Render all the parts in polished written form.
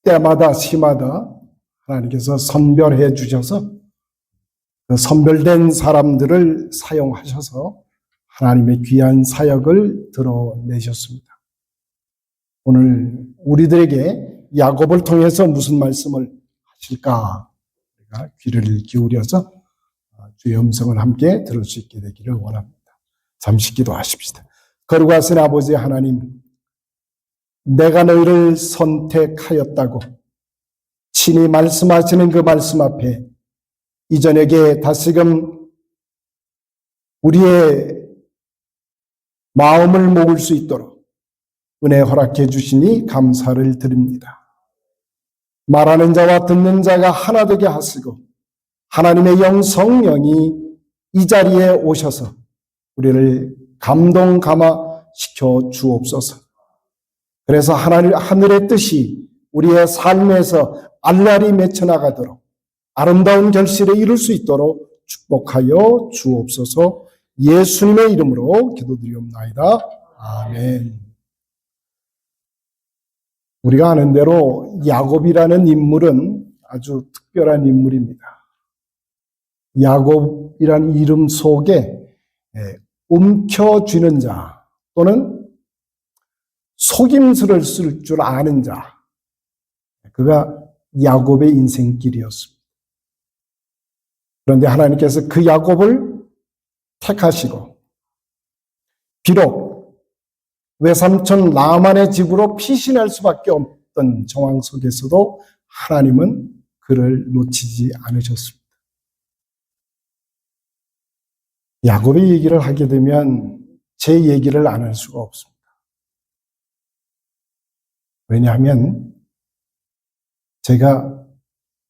때마다 시마다 하나님께서 선별해 주셔서 그 선별된 사람들을 사용하셔서 하나님의 귀한 사역을 드러내셨습니다. 오늘 우리들에게 야곱을 통해서 무슨 말씀을 하실까? 우리가 귀를 기울여서 주의 음성을 함께 들을 수 있게 되기를 원합니다. 잠시 기도하십시다. 거룩하신 아버지 하나님, 내가 너희를 선택하였다고 친히 말씀하시는 그 말씀 앞에 이 저녁에 다시금 우리의 마음을 모을 수 있도록 은혜 허락해 주시니 감사를 드립니다. 말하는 자와 듣는 자가 하나 되게 하시고 하나님의 영 성령이 이 자리에 오셔서 우리를 감동 감화시켜 주옵소서. 그래서 하늘의 뜻이 우리의 삶에서 알랄이 맺혀나가도록 아름다운 결실에 이룰 수 있도록 축복하여 주옵소서. 예수님의 이름으로 기도드리옵나이다. 아멘. 우리가 아는 대로 야곱이라는 인물은 아주 특별한 인물입니다. 야곱이라는 이름 속에 움켜쥐는 자 또는 속임수를 쓸 줄 아는 자, 그가 야곱의 인생길이었습니다. 그런데 하나님께서 그 야곱을 택하시고 비록 외삼촌 라만의 집으로 피신할 수밖에 없던 정황 속에서도 하나님은 그를 놓치지 않으셨습니다. 야곱의 얘기를 하게 되면 제 얘기를 안 할 수가 없습니다. 왜냐하면 제가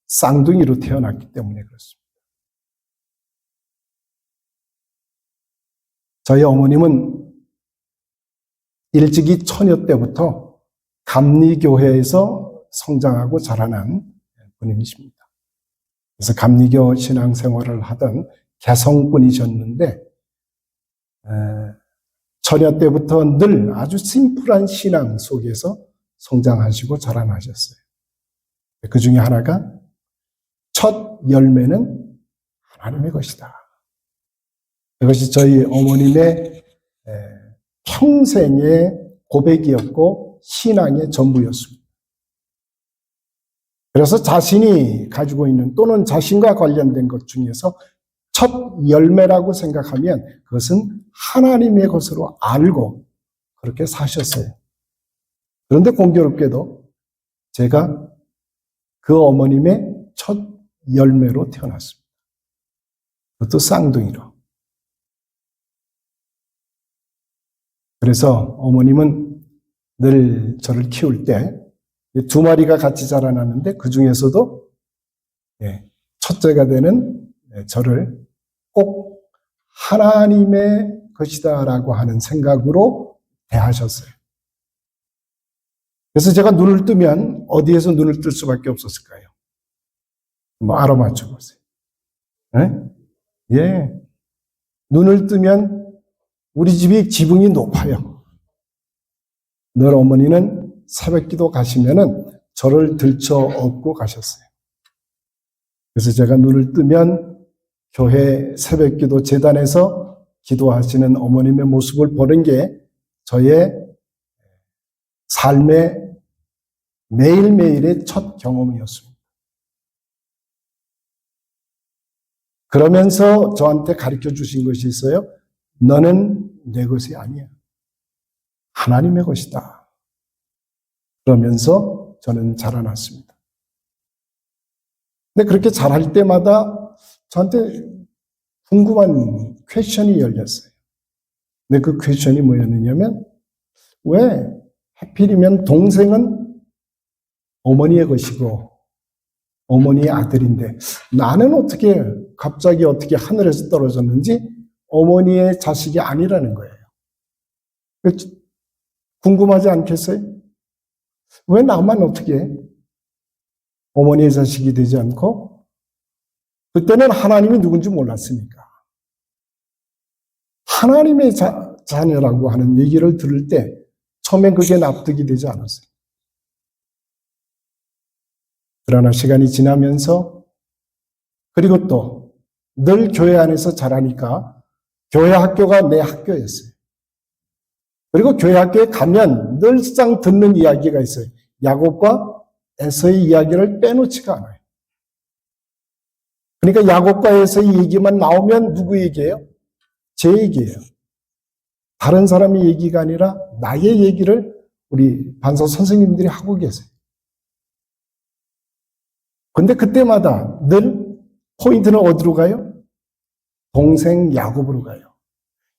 쌍둥이로 태어났기 때문에 그렇습니다. 저희 어머님은 일찍이 처녀 때부터 감리교회에서 성장하고 자라난 분이십니다. 그래서 감리교 신앙생활을 하던 개성분이셨는데 처녀 때부터 늘 아주 심플한 신앙 속에서 성장하시고 자라나셨어요. 그 중에 하나가 첫 열매는 하나님의 것이다. 이것이 저희 어머님의 평생의 고백이었고 신앙의 전부였습니다. 그래서 자신이 가지고 있는 또는 자신과 관련된 것 중에서 첫 열매라고 생각하면 그것은 하나님의 것으로 알고 그렇게 사셨어요. 그런데 공교롭게도 제가 그 어머님의 첫 열매로 태어났습니다. 그것도 쌍둥이로. 그래서 어머님은 늘 저를 키울 때 두 마리가 같이 자라났는데 그 중에서도 첫째가 되는 저를 꼭 하나님의 것이다라고 하는 생각으로 대하셨어요. 그래서 제가 눈을 뜨면 어디에서 눈을 뜰 수밖에 없었을까요? 알아맞혀 보세요. 눈을 뜨면 우리 집이 지붕이 높아요. 늘 어머니는 새벽기도 가시면은 저를 들쳐 업고 가셨어요. 그래서 제가 눈을 뜨면 교회 새벽기도 재단에서 기도하시는 어머님의 모습을 보는 게 저의 삶의 매일매일의 첫 경험이었습니다. 그러면서 저한테 가르쳐 주신 것이 있어요. 너는 내 것이 아니야. 하나님의 것이다. 그러면서 저는 자라났습니다. 근데 그렇게 자랄 때마다 저한테 궁금한 퀘션이 열렸어요. 근데 그 퀘션이 뭐였느냐면 왜 하필이면 동생은 어머니의 것이고 어머니의 아들인데 나는 어떻게 갑자기 어떻게 하늘에서 떨어졌는지 어머니의 자식이 아니라는 거예요. 궁금하지 않겠어요? 왜 나만 어떻게 어머니의 자식이 되지 않고 그때는 하나님이 누군지 몰랐으니까 하나님의 자녀라고 하는 얘기를 들을 때 처음엔 그게 납득이 되지 않았어요. 그러나 시간이 지나면서 그리고 또 늘 교회 안에서 자라니까 교회 학교가 내 학교였어요. 그리고 교회 학교에 가면 늘상 듣는 이야기가 있어요. 야곱과 에서의 이야기를 빼놓지가 않아요. 그러니까 야곱과 에서의 얘기만 나오면 누구 얘기예요? 제 얘기예요. 다른 사람의 얘기가 아니라 나의 얘기를 우리 반사 선생님들이 하고 계세요. 근데 그때마다 늘 포인트는 어디로 가요? 동생 야곱으로 가요.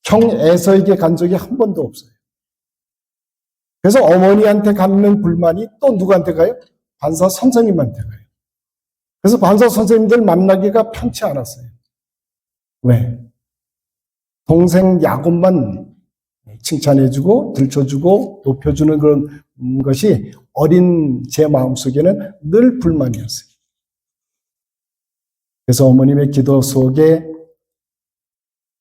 형 에서에게 간 적이 한 번도 없어요. 그래서 어머니한테 갖는 불만이 또 누구한테 가요? 반사 선생님한테 가요. 그래서 반사 선생님들 만나기가 편치 않았어요. 왜? 동생 야곱만 칭찬해주고 들춰주고 높여주는 그런 것이 어린 제 마음속에는 늘 불만이었어요. 그래서 어머님의 기도 속에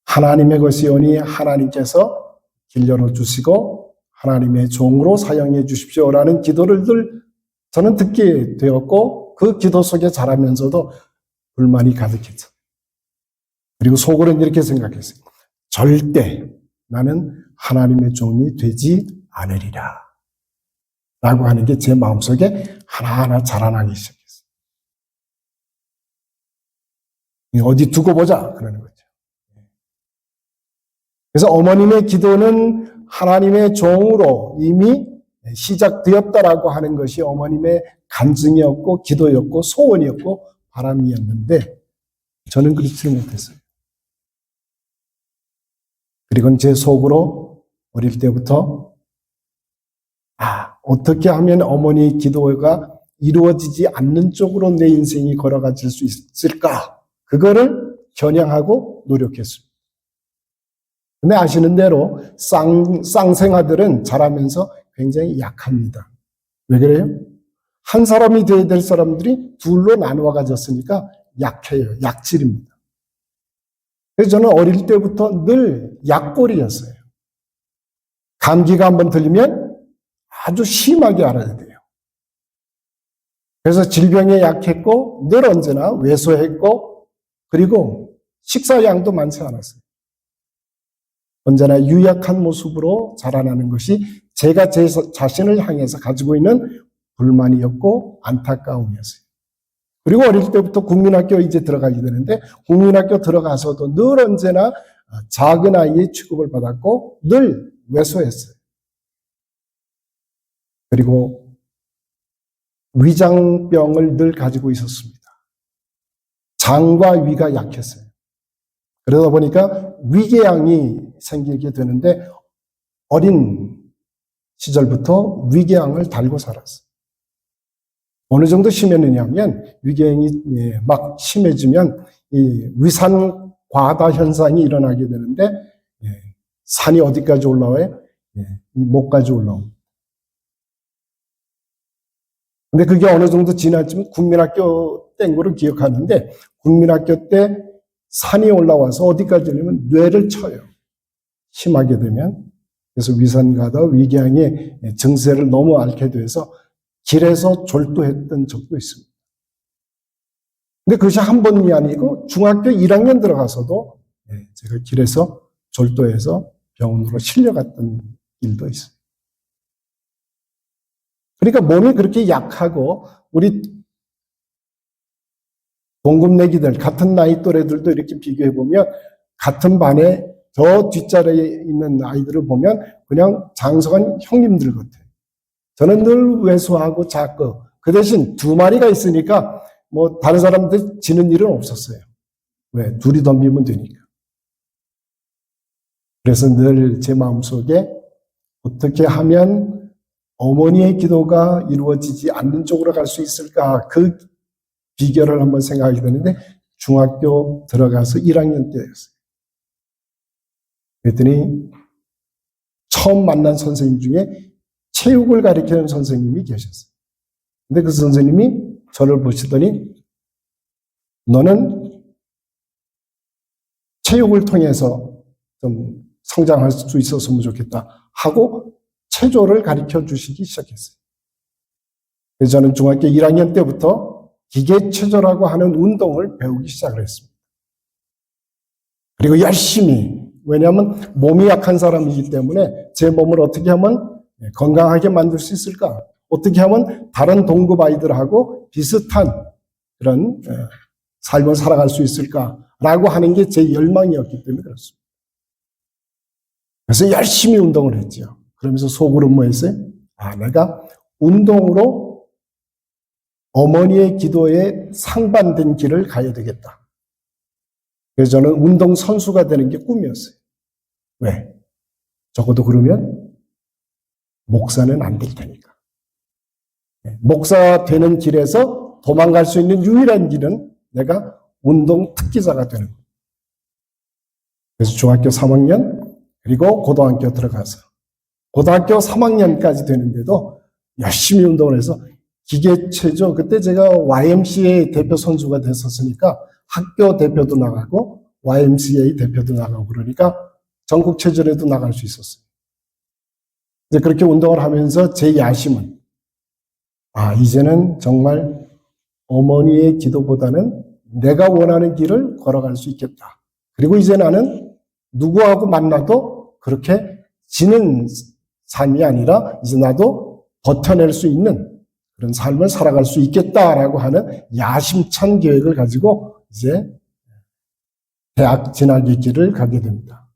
하나님의 것이 오니 하나님께서 길 열어주시고 하나님의 종으로 사용해 주십시오라는 기도를 늘 저는 듣게 되었고 그 기도 속에 자라면서도 불만이 가득했죠. 그리고 속으로는 이렇게 생각했어요. 절대 나는 하나님의 종이 되지 않으리라 라고 하는 게 제 마음속에 하나하나 자라나기 시작했어요. 어디 두고 보자 그러는 거죠. 그래서 어머님의 기도는 하나님의 종으로 이미 시작되었다라고 하는 것이 어머님의 간증이었고 기도였고 소원이었고 바람이었는데 저는 그렇지 못했어요. 그리고 제 속으로 어릴 때부터 어떻게 하면 어머니의 기도가 이루어지지 않는 쪽으로 내 인생이 걸어가질 수 있을까? 그거를 겨냥하고 노력했습니다. 근데 아시는 대로 쌍생아들은 자라면서 굉장히 약합니다. 왜 그래요? 한 사람이 되어야 될 사람들이 둘로 나누어 가졌으니까 약해요. 약질입니다. 그래서 저는 어릴 때부터 늘 약골이었어요. 감기가 한번 들리면 아주 심하게 알아야 돼요. 그래서 질병에 약했고 늘 언제나 왜소했고 그리고 식사량도 많지 않았어요. 언제나 유약한 모습으로 자라나는 것이 제가 제 자신을 향해서 가지고 있는 불만이었고 안타까움이었어요. 그리고 어릴 때부터 국민학교 이제 들어가게 되는데 국민학교 들어가서도 늘 언제나 작은 아이의 취급을 받았고 늘 왜소했어요. 그리고 위장병을 늘 가지고 있었습니다. 장과 위가 약했어요. 그러다 보니까 위궤양이 생기게 되는데 어린 시절부터 위궤양을 달고 살았어요. 어느 정도 심했느냐면 위궤양이 막 심해지면 이 위산 과다 현상이 일어나게 되는데 산이 어디까지 올라와요? 이 목까지 올라옵니다. 근데 그게 어느 정도 지났지만 국민학교 땐 거를 기억하는데 국민학교 때 산이 올라와서 어디까지 오냐면 뇌를 쳐요. 심하게 되면. 그래서 위산과다 위궤양의 증세를 너무 앓게 돼서 길에서 졸도했던 적도 있습니다. 근데 그것이 한 번이 아니고 중학교 1학년 들어가서도 제가 길에서 졸도해서 병원으로 실려갔던 일도 있어요. 그러니까 몸이 그렇게 약하고 우리 동급내기들 같은 나이 또래들도 이렇게 비교해 보면 같은 반에 저 뒷자리에 있는 아이들을 보면 그냥 장성한 형님들 같아요. 저는 늘 왜소하고 작고 그 대신 두 마리가 있으니까 뭐 다른 사람들 지는 일은 없었어요. 왜? 둘이 덤비면 되니까. 그래서 늘 제 마음속에 어떻게 하면 어머니의 기도가 이루어지지 않는 쪽으로 갈 수 있을까? 그 비결을 한번 생각하게 되는데 중학교 들어가서 1학년 때였어요. 그랬더니 처음 만난 선생님 중에 체육을 가르치는 선생님이 계셨어요. 근데 그 선생님이 저를 보시더니 너는 체육을 통해서 좀 성장할 수 있었으면 좋겠다 하고 체조를 가르쳐 주시기 시작했어요. 그래서 저는 중학교 1학년 때부터 기계체조라고 하는 운동을 배우기 시작을 했습니다. 그리고 열심히, 왜냐하면 몸이 약한 사람이기 때문에 제 몸을 어떻게 하면 건강하게 만들 수 있을까? 어떻게 하면 다른 동급 아이들하고 비슷한 그런 삶을 살아갈 수 있을까라고 하는 게 제 열망이었기 때문에 그렇습니다. 그래서 열심히 운동을 했죠. 그러면서 속으로 뭐 했어요? 내가 운동으로 어머니의 기도에 상반된 길을 가야 되겠다. 그래서 저는 운동선수가 되는 게 꿈이었어요. 왜? 적어도 그러면 목사는 안 될 테니까. 목사 되는 길에서 도망갈 수 있는 유일한 길은 내가 운동 특기자가 되는 거예요. 그래서 중학교 3학년 그리고 고등학교 들어가서 고등학교 3학년까지 되는데도 열심히 운동을 해서 기계체조, 그때 제가 YMCA 대표 선수가 됐었으니까 학교 대표도 나가고 YMCA 대표도 나가고 그러니까 전국체전에도 나갈 수 있었어요. 이제 그렇게 운동을 하면서 제 야심은 이제는 정말 어머니의 기도보다는 내가 원하는 길을 걸어갈 수 있겠다. 그리고 이제 나는 누구하고 만나도 그렇게 지는 삶이 아니라 이제 나도 버텨낼 수 있는 그런 삶을 살아갈 수 있겠다라고 하는 야심찬 계획을 가지고 이제 대학 진학의 길을 가게 됩니다.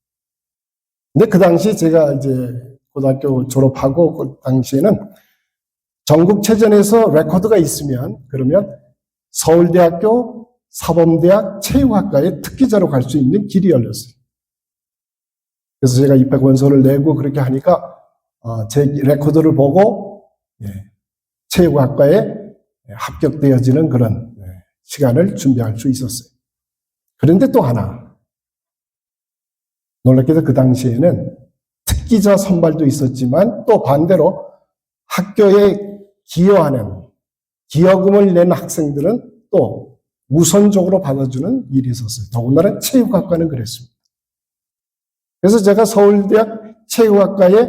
근데 그 당시 제가 이제 고등학교 졸업하고 그 당시에는 전국체전에서 레코드가 있으면 그러면 서울대학교 사범대학 체육학과에 특기자로 갈 수 있는 길이 열렸어요. 그래서 제가 입학 원서를 내고 그렇게 하니까 제 레코드를 보고 체육학과에 합격되어지는 그런 시간을 준비할 수 있었어요. 그런데 또 하나 놀랍게도 그 당시에는 특기자 선발도 있었지만 또 반대로 학교에 기여하는 기여금을 낸 학생들은 또 우선적으로 받아주는 일이 있었어요. 더군다나 체육학과는 그랬습니다. 그래서 제가 서울대학 체육학과에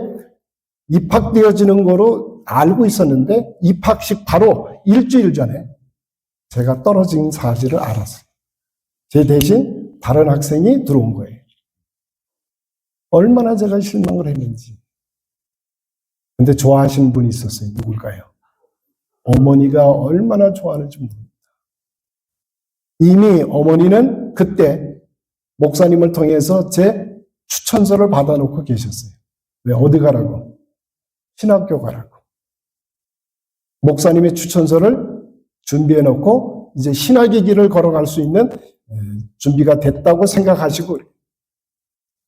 입학되어지는 거로 알고 있었는데 입학식 바로 일주일 전에 제가 떨어진 사실을 알았어요. 제 대신 다른 학생이 들어온 거예요. 얼마나 제가 실망을 했는지. 근데 좋아하시는 분이 있었어요. 누굴까요? 어머니가 얼마나 좋아하는지 모릅니다. 이미 어머니는 그때 목사님을 통해서 제 추천서를 받아놓고 계셨어요. 왜? 어디 가라고? 신학교 가라고. 목사님의 추천서를 준비해놓고 이제 신학의 길을 걸어갈 수 있는 준비가 됐다고 생각하시고.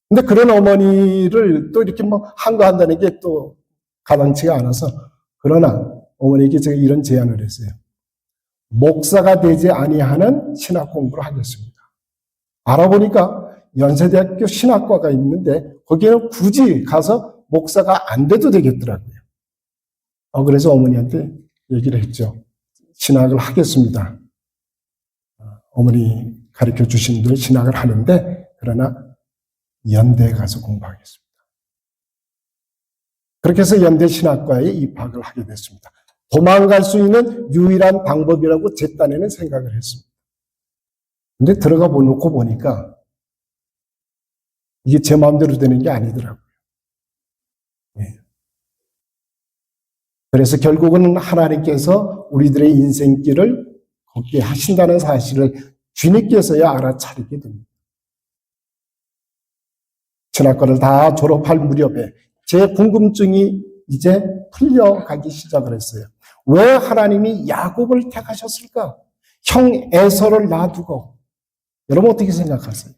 근데 그런 어머니를 또 이렇게 뭐 한가한다는 게 또 가당치가 않아서, 그러나 어머니에게 제가 이런 제안을 했어요. 목사가 되지 아니하는 신학 공부를 하겠습니다. 알아보니까 연세대학교 신학과가 있는데 거기에는 굳이 가서 목사가 안 돼도 되겠더라고요. 그래서 어머니한테 얘기를 했죠. 신학을 하겠습니다. 어머니 가르쳐 주신 대로 신학을 하는데 그러나 연대에 가서 공부하겠습니다. 그렇게 해서 연대 신학과에 입학을 하게 됐습니다. 도망갈 수 있는 유일한 방법이라고 제 딴에는 생각을 했습니다. 근데 들어가 놓고 보니까 이게 제 마음대로 되는 게 아니더라고요. 그래서 결국은 하나님께서 우리들의 인생길을 걷게 하신다는 사실을 뒤늦게서야 알아차리게 됩니다. 신학과를 다 졸업할 무렵에 제 궁금증이 이제 풀려가기 시작을 했어요. 왜 하나님이 야곱을 택하셨을까? 형 에서를 놔두고. 여러분 어떻게 생각하세요?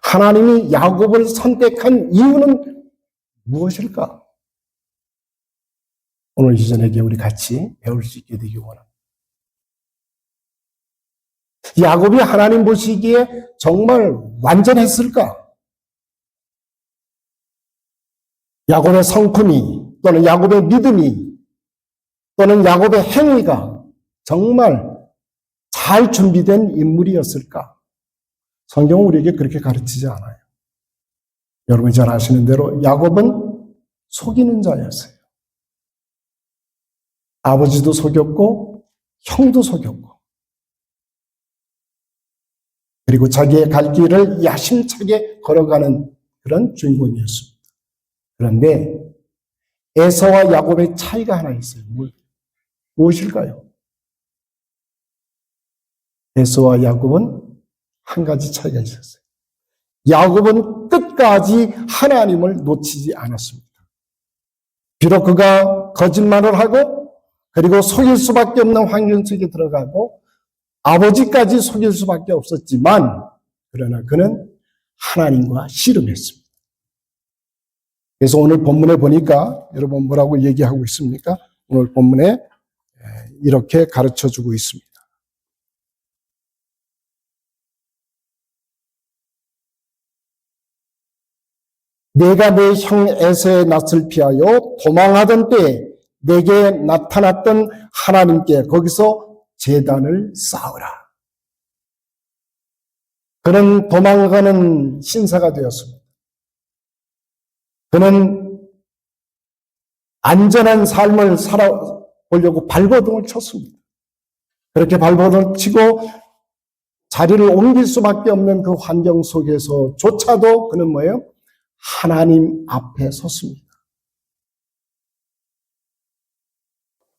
하나님이 야곱을 선택한 이유는 무엇일까? 오늘 이 저녁에 우리 같이 배울 수 있게 되기 원합니다. 야곱이 하나님 보시기에 정말 완전했을까? 야곱의 성품이 또는 야곱의 믿음이 또는 야곱의 행위가 정말 잘 준비된 인물이었을까? 성경은 우리에게 그렇게 가르치지 않아요. 여러분이 잘 아시는 대로 야곱은 속이는 자였어요. 아버지도 속였고 형도 속였고 그리고 자기의 갈 길을 야심차게 걸어가는 그런 주인공이었습니다. 그런데 에서와 야곱의 차이가 하나 있어요. 무엇일까요? 에서와 야곱은 한 가지 차이가 있었어요. 야곱은 끝까지 하나님을 놓치지 않았습니다. 비록 그가 거짓말을 하고 그리고 속일 수밖에 없는 환경 속에 들어가고 아버지까지 속일 수밖에 없었지만 그러나 그는 하나님과 씨름했습니다. 그래서 오늘 본문에 보니까 여러분 뭐라고 얘기하고 있습니까? 오늘 본문에 이렇게 가르쳐주고 있습니다. 내가 내 형 에서의 낯을 피하여 도망하던 때에 내게 나타났던 하나님께 거기서 제단을 쌓으라. 그는 도망가는 신사가 되었습니다. 그는 안전한 삶을 살아보려고 발버둥을 쳤습니다. 그렇게 발버둥을 치고 자리를 옮길 수밖에 없는 그 환경 속에서조차도 그는 뭐예요? 하나님 앞에 섰습니다.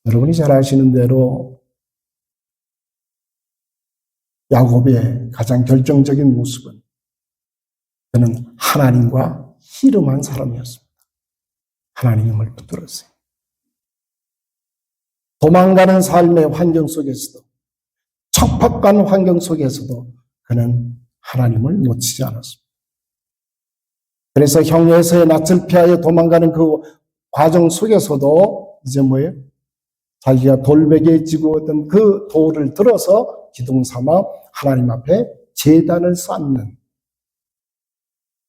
여러분이 잘 아시는 대로 야곱의 가장 결정적인 모습은 그는 하나님과 씨름한 사람이었습니다. 하나님을 붙들었어요. 도망가는 삶의 환경 속에서도 척박한 환경 속에서도 그는 하나님을 놓치지 않았습니다. 그래서 형 에서의 낯을 피하여 도망가는 그 과정 속에서도 이제 뭐예요? 자기가 돌베개에 쥐고 어떤 그 돌을 들어서 기둥 삼아 하나님 앞에 제단을 쌓는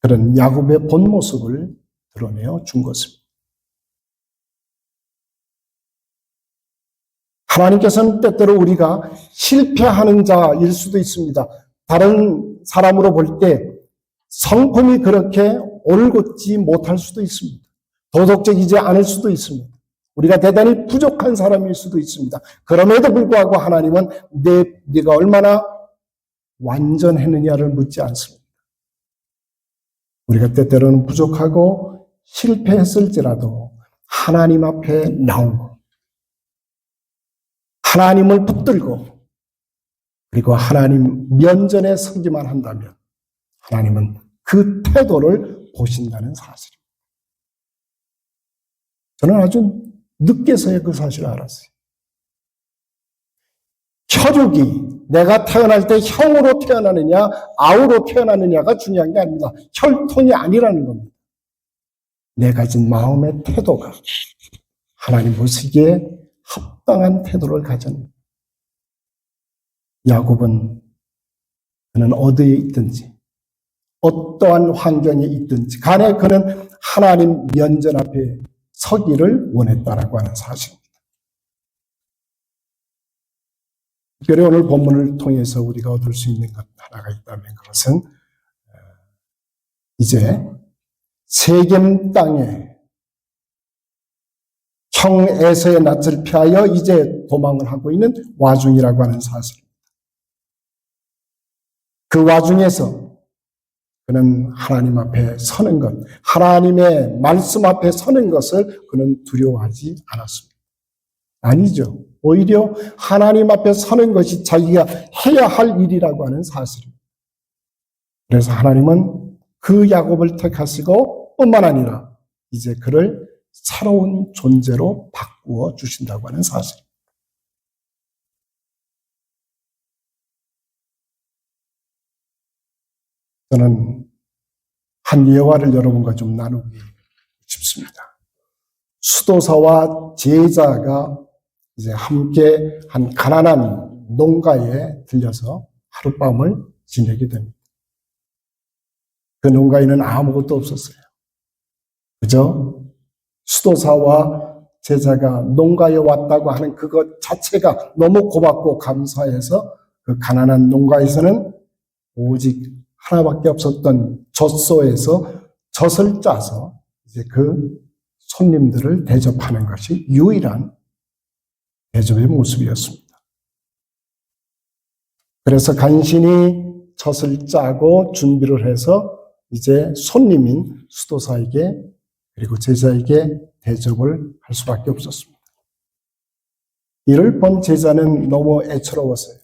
그런 야곱의 본 모습을 드러내어 준 것입니다. 하나님께서는 때때로 우리가 실패하는 자일 수도 있습니다. 다른 사람으로 볼 때 성품이 그렇게 올곧지 못할 수도 있습니다. 도덕적이지 않을 수도 있습니다. 우리가 대단히 부족한 사람일 수도 있습니다. 그럼에도 불구하고 하나님은 네가 얼마나 완전했느냐를 묻지 않습니다. 우리가 때때로는 부족하고 실패했을지라도 하나님 앞에 나오고 하나님을 붙들고 그리고 하나님 면전에 서기만 한다면 하나님은 그 태도를 보신다는 사실입니다. 저는 아주 늦게서야 그 사실을 알았어요. 혈육이 내가 태어날 때 형으로 태어나느냐 아우로 태어나느냐가 중요한 게 아닙니다. 혈통이 아니라는 겁니다. 내 가진 마음의 태도가 하나님 보시기에 합당한 태도를 가진 야곱은 그는 어디에 있든지 어떠한 환경에 있든지 간에 그는 하나님 면전 앞에 서기를 원했다라고 하는 사실입니다. 특별히 오늘 본문을 통해서 우리가 얻을 수 있는 것 하나가 있다면 그것은 이제 세겜 땅에 형 에서의 낯을 피하여 이제 도망을 하고 있는 와중이라고 하는 사실입니다. 그 와중에서 그는 하나님 앞에 서는 것, 하나님의 말씀 앞에 서는 것을 그는 두려워하지 않았습니다. 아니죠. 오히려 하나님 앞에 서는 것이 자기가 해야 할 일이라고 하는 사실입니다. 그래서 하나님은 그 야곱을 택하시고 뿐만 아니라 이제 그를 새로운 존재로 바꾸어 주신다고 하는 사실입니다. 저는 한 예화를 여러분과 좀 나누고 싶습니다. 수도사와 제자가 이제 함께 한 가난한 농가에 들려서 하룻밤을 지내게 됩니다. 그 농가에는 아무것도 없었어요. 그저 수도사와 제자가 농가에 왔다고 하는 그것 자체가 너무 고맙고 감사해서 그 가난한 농가에서는 오직 하나밖에 없었던 젖소에서 젖을 짜서 이제 그 손님들을 대접하는 것이 유일한 대접의 모습이었습니다. 그래서 간신히 젖을 짜고 준비를 해서 이제 손님인 수도사에게 그리고 제자에게 대접을 할 수밖에 없었습니다. 이를 본 제자는 너무 애처로웠어요.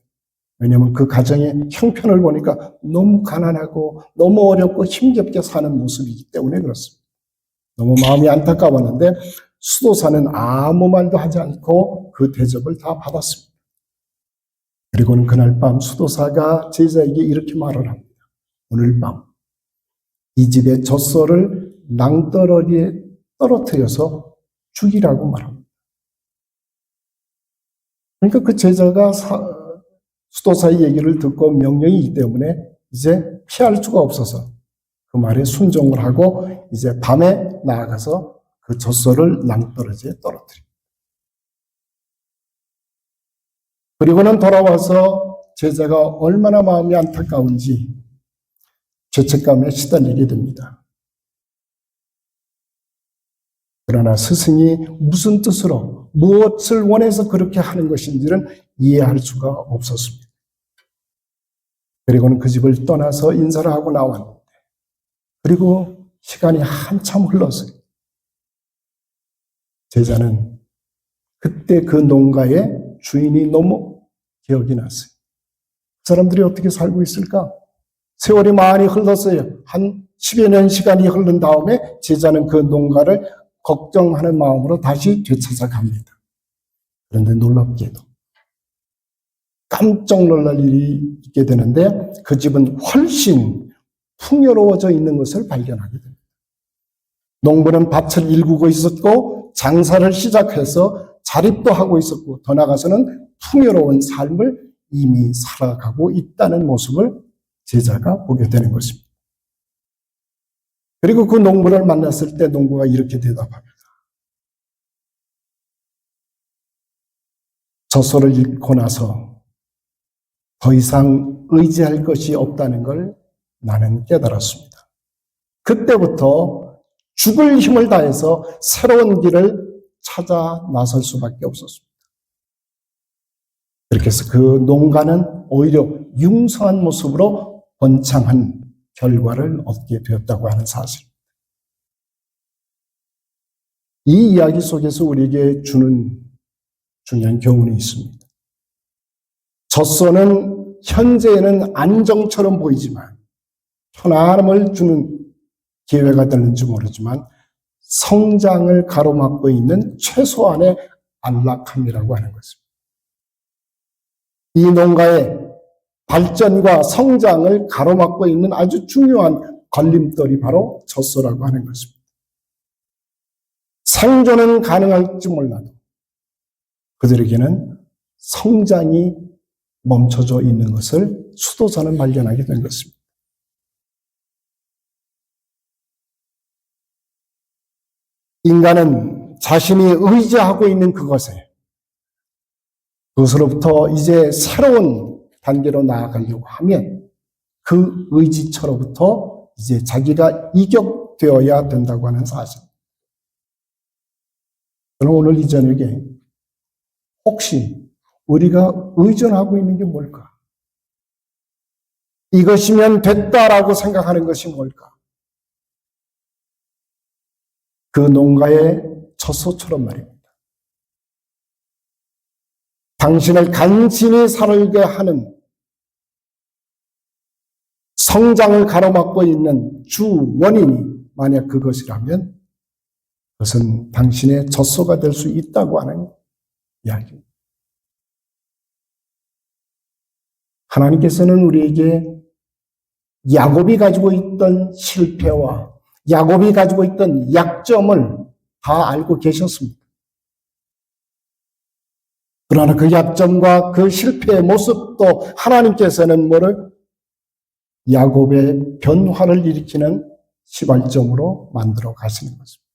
왜냐하면 그 가정의 형편을 보니까 너무 가난하고 너무 어렵고 힘겹게 사는 모습이기 때문에 그렇습니다. 너무 마음이 안타까웠는데 수도사는 아무 말도 하지 않고 그 대접을 다 받았습니다. 그리고는 그날 밤 수도사가 제자에게 이렇게 말을 합니다. 오늘 밤 이 집의 젖소를 낭떠러리에 떨어뜨려서 죽이라고 말합니다. 그러니까 그 제자가 수도사의 얘기를 듣고 명령이기 때문에 이제 피할 수가 없어서 그 말에 순종을 하고 이제 밤에 나아가서 그 젖소를 낭떠러지에 떨어뜨립니다. 그리고는 돌아와서 제자가 얼마나 마음이 안타까운지 죄책감에 시달리게 됩니다. 그러나 스승이 무슨 뜻으로 무엇을 원해서 그렇게 하는 것인지는 이해할 수가 없었습니다. 그리고는 그 집을 떠나서 인사를 하고 나왔는데 그리고 시간이 한참 흘렀어요. 제자는 그때 그 농가의 주인이 너무 기억이 났어요. 그 사람들이 어떻게 살고 있을까? 세월이 많이 흘렀어요. 한 10여 년 시간이 흐른 다음에 제자는 그 농가를 걱정하는 마음으로 다시 되찾아갑니다. 그런데 놀랍게도 깜짝 놀랄 일이 있게 되는데 그 집은 훨씬 풍요로워져 있는 것을 발견하게 됩니다. 농부는 밭을 일구고 있었고 장사를 시작해서 자립도 하고 있었고 더 나아가서는 풍요로운 삶을 이미 살아가고 있다는 모습을 제자가 보게 되는 것입니다. 그리고 그 농부를 만났을 때 농부가 이렇게 대답합니다. 젖소를 잃고 나서 더 이상 의지할 것이 없다는 걸 나는 깨달았습니다. 그때부터 죽을 힘을 다해서 새로운 길을 찾아 나설 수밖에 없었습니다. 그렇게 해서 그 농가는 오히려 융성한 모습으로 번창한 결과를 얻게 되었다고 하는 사실. 이 이야기 속에서 우리에게 주는 중요한 교훈이 있습니다. 젖소는 현재에는 안정처럼 보이지만 편안함을 주는 기회가 되는지 모르지만 성장을 가로막고 있는 최소한의 안락함이라고 하는 것입니다. 이 농가의 발전과 성장을 가로막고 있는 아주 중요한 걸림돌이 바로 젖소라고 하는 것입니다. 생존은 가능할지 몰라도 그들에게는 성장이 멈춰져 있는 것을 수도사는 발견하게 된 것입니다. 인간은 자신이 의지하고 있는 그것으로부터 이제 새로운 단계로 나아가려고 하면 그 의지처로부터 이제 자기가 이격되어야 된다고 하는 사실. 저는 오늘 이 저녁에 혹시 우리가 의존하고 있는 게 뭘까? 이것이면 됐다라고 생각하는 것이 뭘까? 그 농가의 젖소처럼 말입니다. 당신을 간신히 살게 하는 성장을 가로막고 있는 주 원인이 만약 그것이라면 그것은 당신의 젖소가 될 수 있다고 하는 이야기입니다. 하나님께서는 우리에게 야곱이 가지고 있던 실패와 야곱이 가지고 있던 약점을 다 알고 계셨습니다. 그러나 그 약점과 그 실패의 모습도 하나님께서는 야곱의 변화를 일으키는 시발점으로 만들어 가시는 것입니다.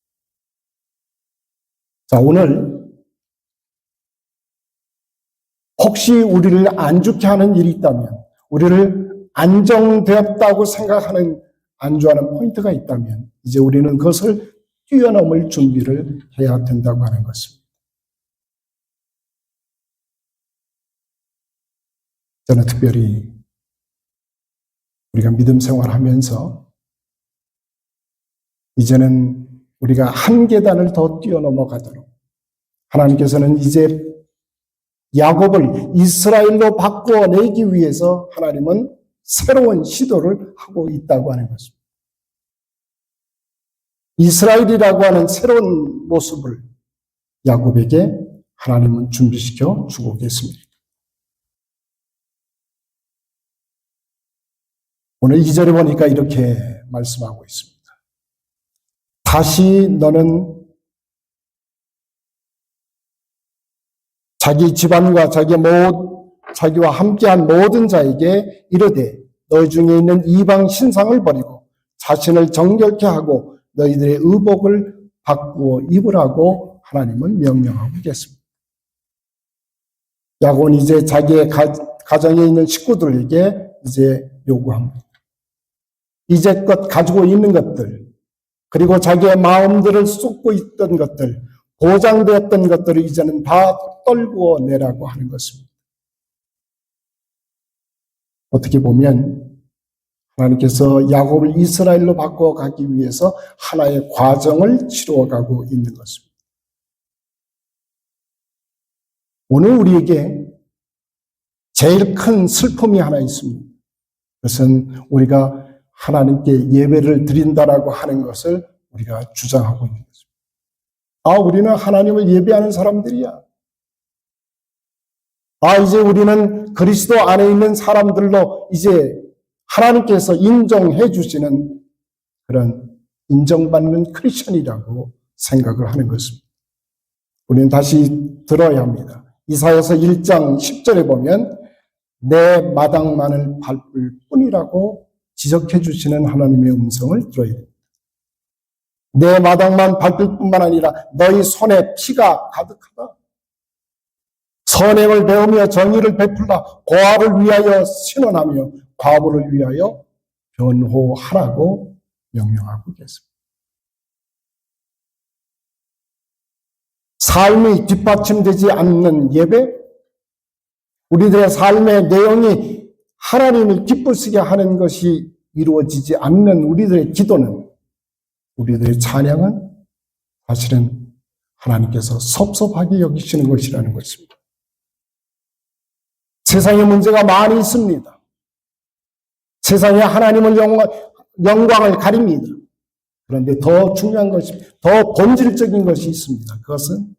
자, 오늘 혹시 우리를 안 좋게 하는 일이 있다면, 우리를 안정되었다고 생각하는 안주하는 포인트가 있다면 이제 우리는 그것을 뛰어넘을 준비를 해야 된다고 하는 것입니다. 저는 특별히 우리가 믿음 생활하면서 이제는 우리가 한 계단을 더 뛰어넘어가도록 하나님께서는 이제 야곱을 이스라엘로 바꾸어내기 위해서 하나님은 새로운 시도를 하고 있다고 하는 것입니다. 이스라엘이라고 하는 새로운 모습을 야곱에게 하나님은 준비시켜 주고 계십니다. 오늘 2절에 보니까 이렇게 말씀하고 있습니다. 다시 너는 자기 집안과 자기와 함께한 모든 자에게 이르되 너희 중에 있는 이방 신상을 버리고 자신을 정결케 하고 너희들의 의복을 바꾸어 입으라고 하나님은 명령하고 계십니다. 야곱은 이제 자기의 가정에 있는 식구들에게 이제 요구합니다. 이제껏 가지고 있는 것들, 그리고 자기의 마음들을 쏟고 있던 것들, 보장되었던 것들을 이제는 다 떨구어 내라고 하는 것입니다. 어떻게 보면 하나님께서 야곱을 이스라엘로 바꾸어 가기 위해서 하나의 과정을 치루어가고 있는 것입니다. 오늘 우리에게 제일 큰 슬픔이 하나 있습니다. 그것은 우리가 하나님께 예배를 드린다라고 하는 것을 우리가 주장하고 있는 것입니다. 우리는 하나님을 예배하는 사람들이야. 이제 우리는 그리스도 안에 있는 사람들로 이제 하나님께서 인정해 주시는 그런 인정받는 크리스천이라고 생각을 하는 것입니다. 우리는 다시 들어야 합니다. 이사야서 1장 10절에 보면 내 마당만을 밟을 뿐이라고 지적해 주시는 하나님의 음성을 들어야 됩니다. 내 마당만 밟을 뿐만 아니라 너희 손에 피가 가득하다. 선행을 배우며 정의를 베풀라. 고아를 위하여 신원하며 과부를 위하여 변호하라고 명령하고 계십니다. 삶이 뒷받침되지 않는 예배, 우리들의 삶의 내용이 하나님을 기쁘시게 하는 것이 이루어지지 않는 우리들의 기도는, 우리들의 찬양은 사실은 하나님께서 섭섭하게 여기시는 것이라는 것입니다. 세상에 문제가 많이 있습니다. 세상에 하나님의 영광을 가립니다. 그런데 더 중요한 것이, 더 본질적인 것이 있습니다. 그것은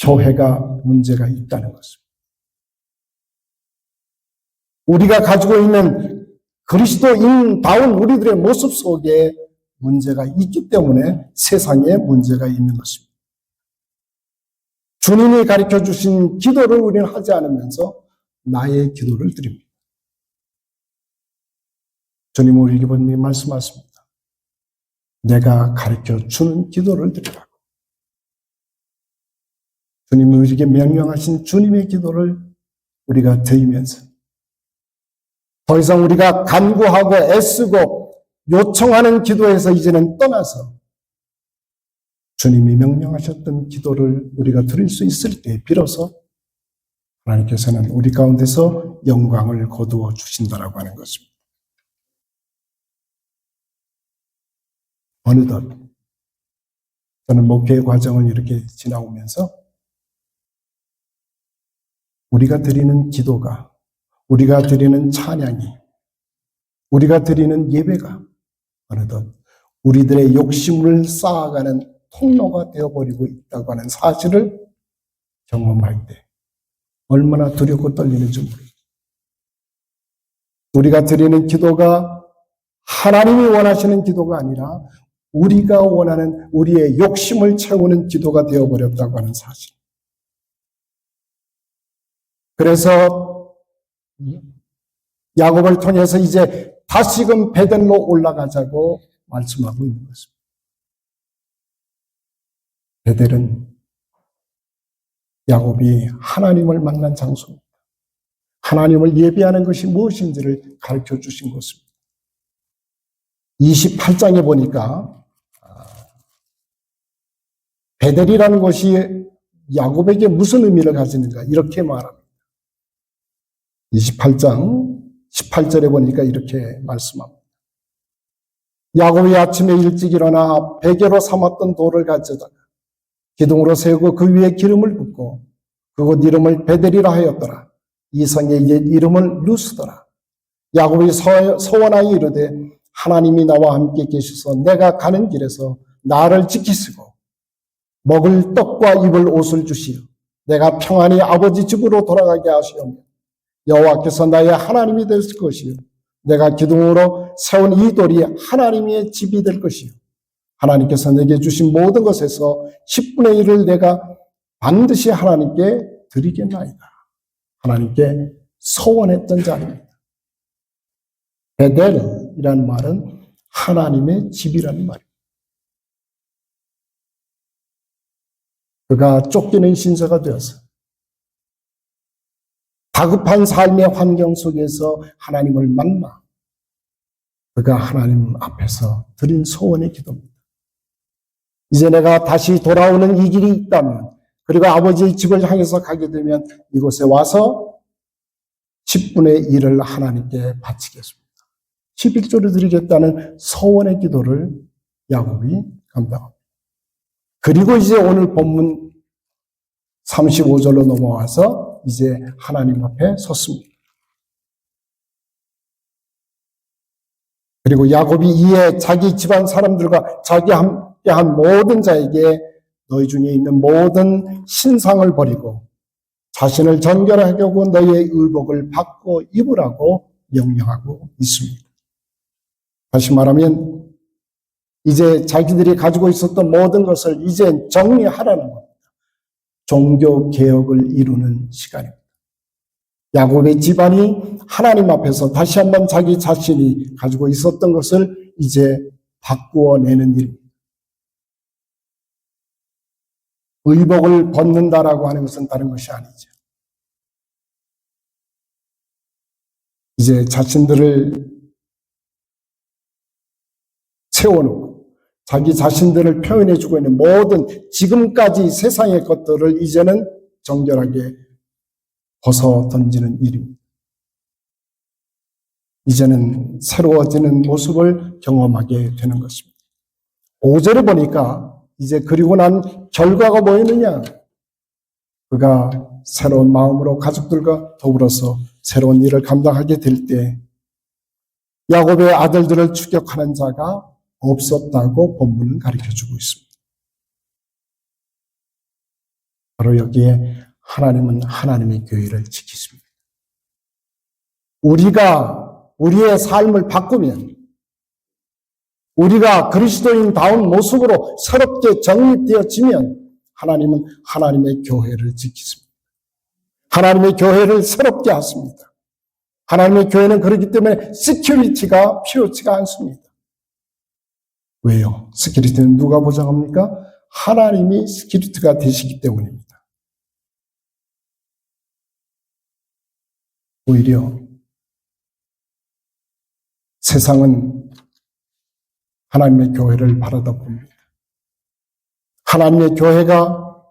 교회가 문제가 있다는 것입니다. 우리가 가지고 있는 그리스도인다운 우리들의 모습 속에 문제가 있기 때문에 세상에 문제가 있는 것입니다. 주님이 가르쳐 주신 기도를 우리는 하지 않으면서 나의 기도를 드립니다. 주님은 우리에게 분명히 말씀하십니다. 내가 가르쳐 주는 기도를 드리라고. 주님이 우리에게 명령하신 주님의 기도를 우리가 드리면서 더 이상 우리가 간구하고 애쓰고 요청하는 기도에서 이제는 떠나서 주님이 명령하셨던 기도를 우리가 드릴 수 있을 때 비로소 하나님께서는 우리 가운데서 영광을 거두어 주신다라고 하는 것입니다. 어느덧 저는 목회 과정을 이렇게 지나오면서 우리가 드리는 기도가, 우리가 드리는 찬양이, 우리가 드리는 예배가 어느덧 우리들의 욕심을 쌓아가는 통로가 되어버리고 있다고 하는 사실을 경험할 때 얼마나 두렵고 떨리는지 모릅니다. 우리가 드리는 기도가 하나님이 원하시는 기도가 아니라 우리가 원하는 우리의 욕심을 채우는 기도가 되어버렸다고 하는 사실. 그래서 야곱을 통해서 이제 다시금 베델로 올라가자고 말씀하고 있는 것입니다. 베델은 야곱이 하나님을 만난 장소입니다. 하나님을 예배하는 것이 무엇인지를 가르쳐 주신 것입니다. 28장에 보니까 베델이라는 것이 야곱에게 무슨 의미를 가지는가 이렇게 말합니다. 28장 18절에 보니까 이렇게 말씀합니다. 야곱이 아침에 일찍 일어나 베개로 삼았던 돌을 가져다가 기둥으로 세우고 그 위에 기름을 붓고 그곳 이름을 베델이라 하였더라. 이 성의 옛 이름을 루스더라. 야곱이 서원하여 이르되 하나님이 나와 함께 계셔서 내가 가는 길에서 나를 지키시고 먹을 떡과 입을 옷을 주시어 내가 평안히 아버지 집으로 돌아가게 하시오며 여호와께서 나의 하나님이 될 것이요 내가 기둥으로 세운 이 돌이 하나님의 집이 될 것이요 하나님께서 내게 주신 모든 것에서 10분의 1을 내가 반드시 하나님께 드리겠나이다. 하나님께 서원했던 자입니다. 베델이라는 말은 하나님의 집이라는 말입니다. 그가 쫓기는 신세가 되어서 다급한 삶의 환경 속에서 하나님을 만나 그가 하나님 앞에서 드린 소원의 기도입니다. 이제 내가 다시 돌아오는 이 길이 있다면 그리고 아버지의 집을 향해서 가게 되면 이곳에 와서 10분의 1을 하나님께 바치겠습니다. 11조를 드리겠다는 소원의 기도를 야곱이 감당합니다. 그리고 이제 오늘 본문 35절로 넘어와서 이제 하나님 앞에 섰습니다. 그리고 야곱이 이에 자기 집안 사람들과 자기 함께한 모든 자에게 너희 중에 있는 모든 신상을 버리고 자신을 정결하게 하고 너희의 의복을 바꿔 입으라고 명령하고 있습니다. 다시 말하면 이제 자기들이 가지고 있었던 모든 것을 이제 정리하라는 겁니다. 종교개혁을 이루는 시간입니다. 야곱의 집안이 하나님 앞에서 다시 한번 자기 자신이 가지고 있었던 것을 이제 바꾸어내는 일입니다. 의복을 벗는다라고 하는 것은 다른 것이 아니죠. 이제 자신들을 세워놓고 자기 자신들을 표현해주고 있는 모든 지금까지 세상의 것들을 이제는 정결하게 벗어 던지는 일입니다. 이제는 새로워지는 모습을 경험하게 되는 것입니다. 5절에 보니까 이제 그리고 난 결과가 뭐였느냐? 그가 새로운 마음으로 가족들과 더불어서 새로운 일을 감당하게 될 때 야곱의 아들들을 추격하는 자가 없었다고 본문은 가르쳐주고 있습니다. 바로 여기에 하나님은 하나님의 교회를 지키십니다. 우리가 우리의 삶을 바꾸면 우리가 그리스도인다운 모습으로 새롭게 정립되어지면 하나님은 하나님의 교회를 지키십니다. 하나님의 교회를 새롭게 하십니다. 하나님의 교회는 그렇기 때문에 시큐리티가 필요치가 않습니다. 왜요? 시큐리티는 누가 보장합니까? 하나님이 시큐리티가 되시기 때문입니다. 오히려 세상은 하나님의 교회를 바라다 봅니다. 하나님의 교회가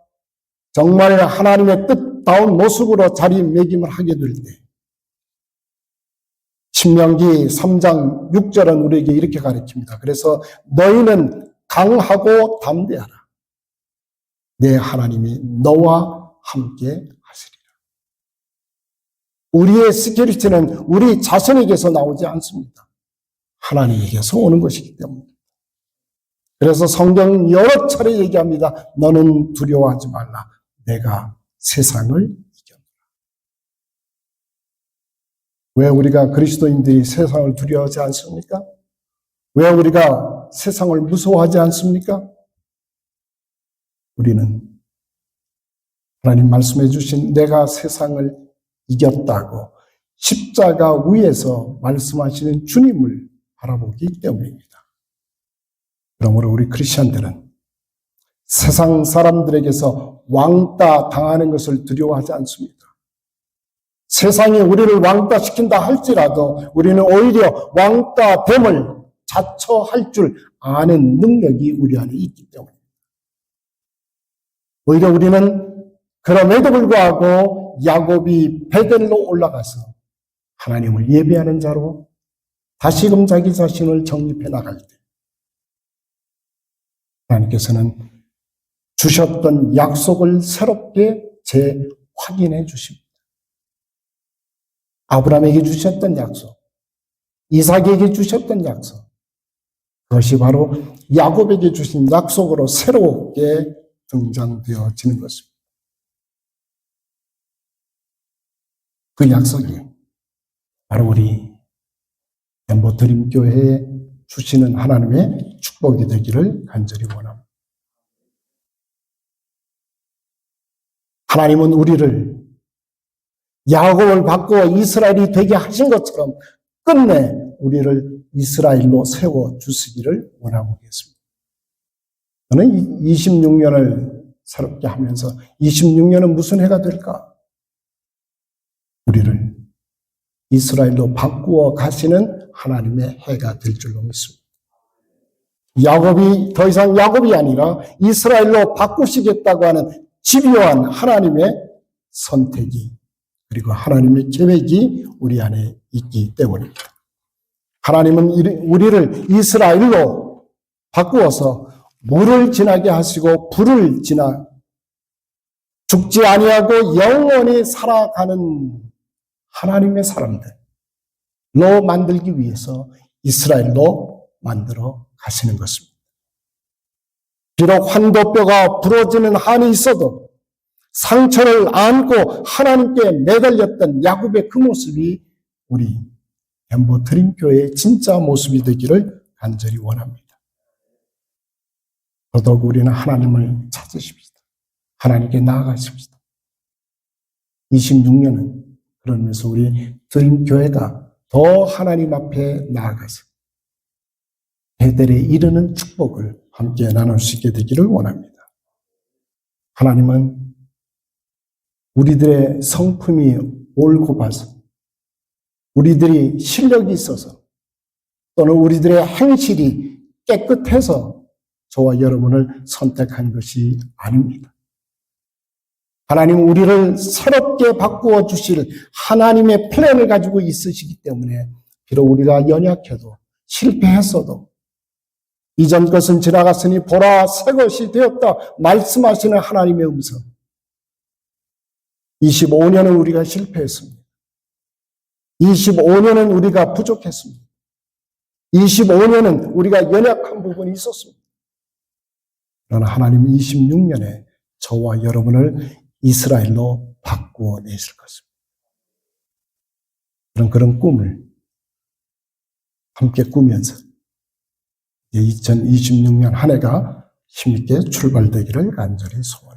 정말 하나님의 뜻다운 모습으로 자리매김을 하게 될 때 신명기 3장 6절은 우리에게 이렇게 가르칩니다. 그래서 너희는 강하고 담대하라. 내 하나님이 너와 함께 하시리라. 우리의 시큐리티는 우리 자신에게서 나오지 않습니다. 하나님에게서 오는 것이기 때문입니다. 그래서 성경 여러 차례 얘기합니다. 너는 두려워하지 말라. 내가 세상을 이겼노라. 왜 우리가 그리스도인들이 세상을 두려워하지 않습니까? 왜 우리가 세상을 무서워하지 않습니까? 우리는 하나님 말씀해 주신 내가 세상을 이겼다고 십자가 위에서 말씀하시는 주님을 바라보기 때문입니다. 그러므로 우리 크리스천들은 세상 사람들에게서 왕따 당하는 것을 두려워하지 않습니다. 세상이 우리를 왕따시킨다 할지라도 우리는 오히려 왕따됨을 자처할 줄 아는 능력이 우리 안에 있기 때문입니다. 오히려 우리는 그럼에도 불구하고 야곱이 베델로 올라가서 하나님을 예배하는 자로 다시금 자기 자신을 정립해 나갈 때 하나님께서는 주셨던 약속을 새롭게 재확인해 주십니다. 아브라함에게 주셨던 약속, 이삭에게 주셨던 약속, 그것이 바로 야곱에게 주신 약속으로 새롭게 등장되어지는 것입니다. 그 약속이 바로 우리 연보드림교회에 주시는 하나님의 축복이 되기를 간절히 원합니다. 하나님은 우리를 야곱을 바꾸어 이스라엘이 되게 하신 것처럼 끝내 우리를 이스라엘로 세워주시기를 원하고 계십니다. 저는 26년을 새롭게 하면서 26년은 무슨 해가 될까? 우리를 이스라엘로 바꾸어 가시는 하나님의 해가 될 줄로 믿습니다. 야곱이 더 이상 야곱이 아니라 이스라엘로 바꾸시겠다고 하는 집요한 하나님의 선택이 그리고 하나님의 계획이 우리 안에 있기 때문입니다. 하나님은 우리를 이스라엘로 바꾸어서 물을 지나게 하시고 불을 지나 죽지 아니하고 영원히 살아가는 하나님의 사람들로 만들기 위해서 이스라엘로 만들어 가시는 것입니다. 비록 환도뼈가 부러지는 한이 있어도 상처를 안고 하나님께 매달렸던 야곱의 그 모습이 우리 연보드림교회의 진짜 모습이 되기를 간절히 원합니다. 더더욱 우리는 하나님을 찾으십시다. 하나님께 나아가십시다. 26년은 그러면서 우리 드림교회가 더 하나님 앞에 나아가서 대대에 이르는 축복을 함께 나눌 수 있게 되기를 원합니다. 하나님은 우리들의 성품이 옳고 봐서 우리들이 실력이 있어서 또는 우리들의 행실이 깨끗해서 저와 여러분을 선택한 것이 아닙니다. 하나님은 우리를 새롭게 바꾸어 주실 하나님의 플랜을 가지고 있으시기 때문에 비록 우리가 연약해도 실패했어도 이전 것은 지나갔으니 보라 새 것이 되었다 말씀하시는 하나님의 음성. 25년은 우리가 실패했습니다. 25년은 우리가 부족했습니다. 25년은 우리가 연약한 부분이 있었습니다. 그러나 하나님은 26년에 저와 여러분을 이스라엘로 바꾸어 내실 것입니다. 그런 꿈을 함께 꾸면서 2026년 한 해가 힘있게 출발되기를 간절히 소원합니다.